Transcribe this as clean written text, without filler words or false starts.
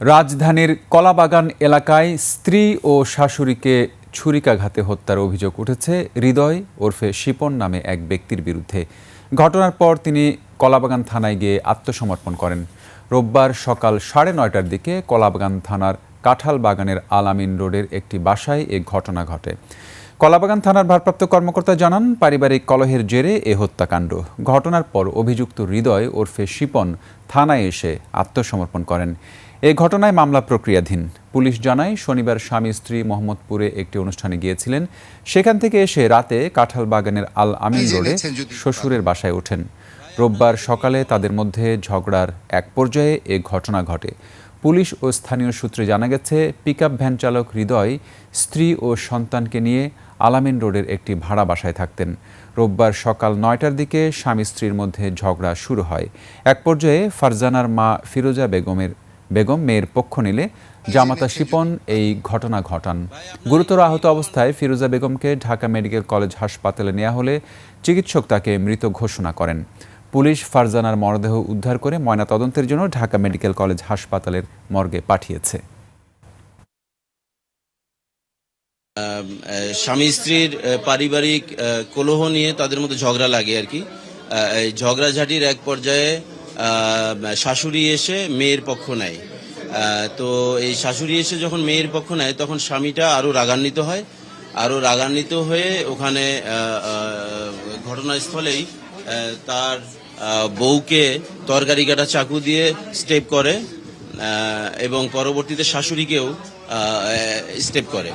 রাজধানীর কলাবাগান এলাকায় স্ত্রী ও শাশুড়িকে ছুরিকাঘাতে হত্যার অভিযোগ উঠেছে হৃদয় ওরফে শিপন নামে এক ব্যক্তির বিরুদ্ধে। ঘটনার পর তিনি কলাবাগান থানায় গিয়ে আত্মসমর্পণ করেন। রোববার সকাল 9:30টার দিকে কলাবাগান থানার কাঁঠাল বাগানের আলামিন রোডের একটি বাসায় এ ঘটনা ঘটে। কলাবাগান থানার ভারপ্রাপ্ত কর্মকর্তা জানান, পারিবারিক কলহের জেরে এ হত্যাকাণ্ড। ঘটনার পর অভিযুক্ত হৃদয় ওরফে শিপন থানায় এসে আত্মসমর্পণ করেন। এ ঘটনায় মামলা প্রক্রিয়াধীন। পুলিশ জানায়, শনিবার স্বামী স্ত্রী মোহাম্মদপুরে একটি অনুষ্ঠানে গিয়েছিলেন। সেখান থেকে এসে রাতে কাঁঠাল বাগানের আল আমিন রোডে শ্বশুরের বাসায় ওঠেন। রোববার সকালে তাদের মধ্যে ঝগড়ার এক পর্যায়ে এ ঘটনা ঘটে। পুলিশ ও স্থানীয় সূত্রে জানা গেছে, পিকআপ ভ্যান চালক হৃদয় স্ত্রী ও সন্তানকে নিয়ে আলামিন রোডের একটি ভাড়া বাসায় থাকতেন। রোববার সকাল 9টার দিকে স্বামী স্ত্রীর মধ্যে ঝগড়া শুরু হয়। এক পর্যায়ে ফারজানার মা ফিরোজা বেগম মেয়ের পক্ষ নিলে জামাতা শিপন এই ঘটনা ঘটান। গুরুতর আহত অবস্থায় ফিরোজা বেগমকে ঢাকা মেডিকেল কলেজ হাসপাতালে নেওয়া হলে চিকিৎসক তাকে মৃত ঘোষণা করেন। পুলিশ ফারজানার মরদেহ উদ্ধার করে ময়নাতদন্তের জন্য ঢাকা মেডিকেল কলেজ হাসপাতালের মর্গে পাঠিয়েছে। স্বামী স্ত্রীর পারিবারিক কলহ নিয়ে তাদের মধ্যে ঝগড়া লাগে আর কি। এই ঝগড়াঝাটির এক পর্যায়ে শাশুড়ি এসে মেয়ের পক্ষ নেয়। তো এই শাশুড়ি এসে যখন মেয়ের পক্ষ নেয়, তখন স্বামীটা আরও রাগান্বিত হয়ে ওখানে ঘটনাস্থলেই তার বউকে তরকারি কাটা চাকু দিয়ে স্টেপ করে এবং পরবর্তীতে শাশুড়িকেও স্টেপ করে।